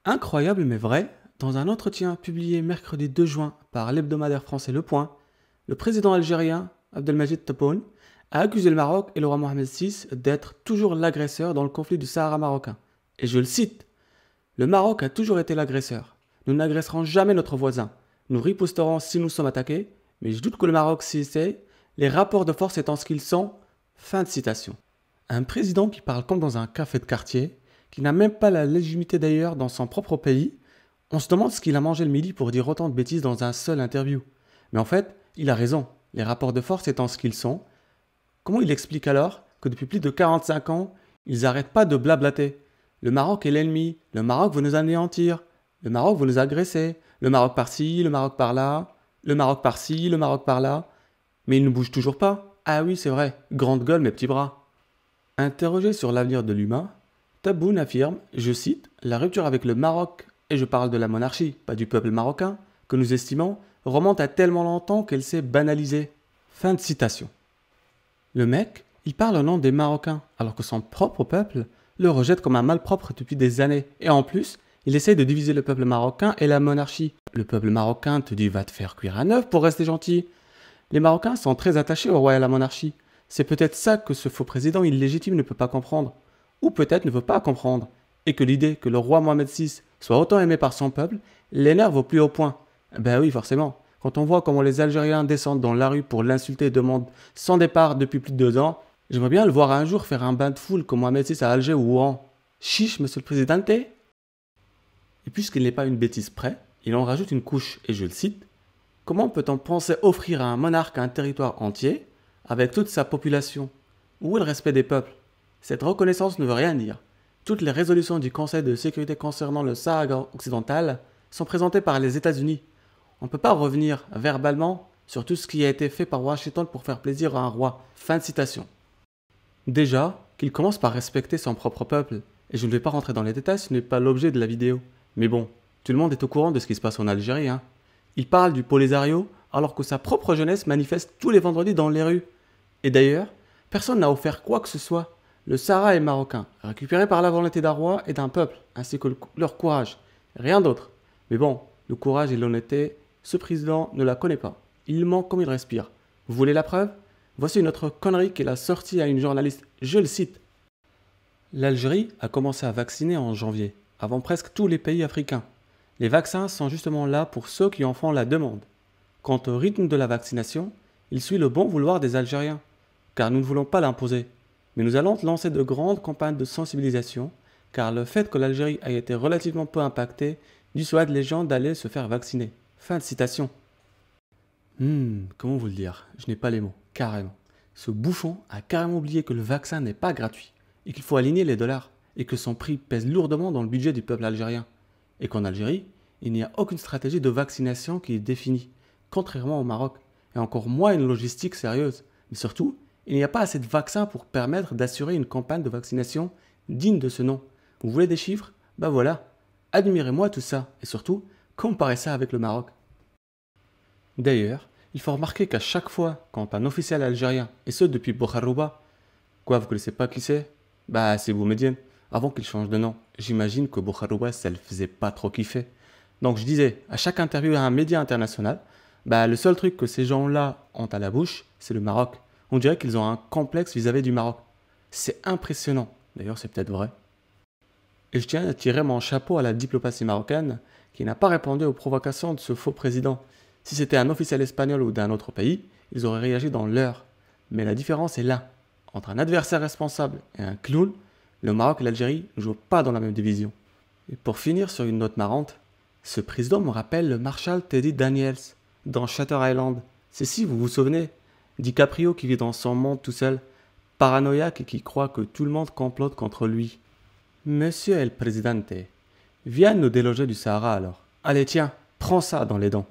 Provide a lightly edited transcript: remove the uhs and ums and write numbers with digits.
Incroyable mais vrai, dans un entretien publié mercredi 2 juin par l'hebdomadaire français Le Point, le président algérien Abdelmajid Tebboune a accusé le Maroc et le roi Mohamed VI d'être toujours l'agresseur dans le conflit du Sahara marocain. Et je le cite: "Le Maroc a toujours été l'agresseur. Nous n'agresserons jamais notre voisin. Nous riposterons si nous sommes attaqués, mais je doute que le Maroc s'y essaye, les rapports de force étant ce qu'ils sont." Fin de citation. Un président qui parle comme dans un café de quartier, qui n'a même pas la légitimité d'ailleurs dans son propre pays, on se demande ce qu'il a mangé le midi pour dire autant de bêtises dans un seul interview. Mais en fait, il a raison, les rapports de force étant ce qu'ils sont. Comment il explique alors que depuis plus de 45 ans, ils n'arrêtent pas de blablater? Le Maroc est l'ennemi, le Maroc veut nous anéantir, le Maroc veut nous agresser, le Maroc par-ci, le Maroc par-là, le Maroc par-ci, le Maroc par-là. Mais il ne bouge toujours pas. Ah oui, c'est vrai, grande gueule mes petits bras. Interrogé sur l'avenir de l'humain, Tebboune affirme, je cite, "La rupture avec le Maroc, et je parle de la monarchie, pas du peuple marocain, que nous estimons, remonte à tellement longtemps qu'elle s'est banalisée." Fin de citation. Le mec, il parle au nom des Marocains, alors que son propre peuple le rejette comme un malpropre depuis des années. Et en plus, il essaye de diviser le peuple marocain et la monarchie. Le peuple marocain te dit va te faire cuire un œuf pour rester gentil. Les Marocains sont très attachés au roi et à la monarchie. C'est peut-être ça que ce faux président illégitime ne peut pas comprendre. Ou peut-être ne veut pas comprendre. Et que l'idée que le roi Mohamed VI soit autant aimé par son peuple l'énerve au plus haut point. Ben oui, forcément. Quand on voit comment les Algériens descendent dans la rue pour l'insulter et demandent son départ depuis plus de 2 ans, j'aimerais bien le voir un jour faire un bain de foule comme Mohamed VI à Alger ou Oran. Chiche, monsieur le président. Et puisqu'il n'est pas une bêtise près, il en rajoute une couche, et je le cite: "Comment peut-on penser offrir à un monarque un territoire entier, avec toute sa population? Où est le respect des peuples? Cette reconnaissance ne veut rien dire. Toutes les résolutions du Conseil de sécurité concernant le Sahara occidental sont présentées par les États-Unis. On ne peut pas revenir verbalement sur tout ce qui a été fait par Washington pour faire plaisir à un roi." Fin de citation. Déjà, qu'il commence par respecter son propre peuple, et je ne vais pas rentrer dans les détails, ce n'est pas l'objet de la vidéo. Mais bon, tout le monde est au courant de ce qui se passe en Algérie, hein. Il parle du Polisario alors que sa propre jeunesse manifeste tous les vendredis dans les rues. Et d'ailleurs, personne n'a offert quoi que ce soit. Le Sahara est marocain, récupéré par la volonté d'un roi et d'un peuple, ainsi que leur courage. Rien d'autre. Mais bon, le courage et l'honnêteté, ce président ne la connaît pas. Il ment comme il respire. Vous voulez la preuve? Voici une autre connerie qu'il a sortie à une journaliste. Je le cite: "L'Algérie a commencé à vacciner en janvier, avant presque tous les pays africains. Les vaccins sont justement là pour ceux qui en font la demande. Quant au rythme de la vaccination, il suit le bon vouloir des Algériens, car nous ne voulons pas l'imposer. Mais nous allons lancer de grandes campagnes de sensibilisation, car le fait que l'Algérie ait été relativement peu impactée dissuade les gens d'aller se faire vacciner." Fin de citation. Comment vous le dire? Je n'ai pas les mots, carrément. Ce bouffon a carrément oublié que le vaccin n'est pas gratuit, et qu'il faut aligner les dollars, et que son prix pèse lourdement dans le budget du peuple algérien. Et qu'en Algérie, il n'y a aucune stratégie de vaccination qui est définie, contrairement au Maroc, et encore moins une logistique sérieuse. Mais surtout, il n'y a pas assez de vaccins pour permettre d'assurer une campagne de vaccination digne de ce nom. Vous voulez des chiffres? Ben voilà. Admirez-moi tout ça, et surtout, comparez ça avec le Maroc. D'ailleurs, il faut remarquer qu'à chaque fois quand un officiel algérien, et ce depuis Bokharouba, quoi, vous connaissez pas qui c'est? Bah, c'est Boumedienne, avant qu'il change de nom. J'imagine que Bokharouba, ça le faisait pas trop kiffer. Donc je disais, à chaque interview à un média international, bah, le seul truc que ces gens-là ont à la bouche, c'est le Maroc. On dirait qu'ils ont un complexe vis-à-vis du Maroc. C'est impressionnant. D'ailleurs, c'est peut-être vrai. Et je tiens à tirer mon chapeau à la diplomatie marocaine, qui n'a pas répondu aux provocations de ce faux président. Si c'était un officiel espagnol ou d'un autre pays, ils auraient réagi dans l'heure. Mais la différence est là. Entre un adversaire responsable et un clown, le Maroc et l'Algérie ne jouent pas dans la même division. Et pour finir sur une note marrante, ce président me rappelle le marshal Teddy Daniels dans Shutter Island. C'est, si vous vous souvenez, DiCaprio qui vit dans son monde tout seul, paranoïaque et qui croit que tout le monde complote contre lui. Monsieur el Presidente, viens nous déloger du Sahara alors. Allez tiens, prends ça dans les dents.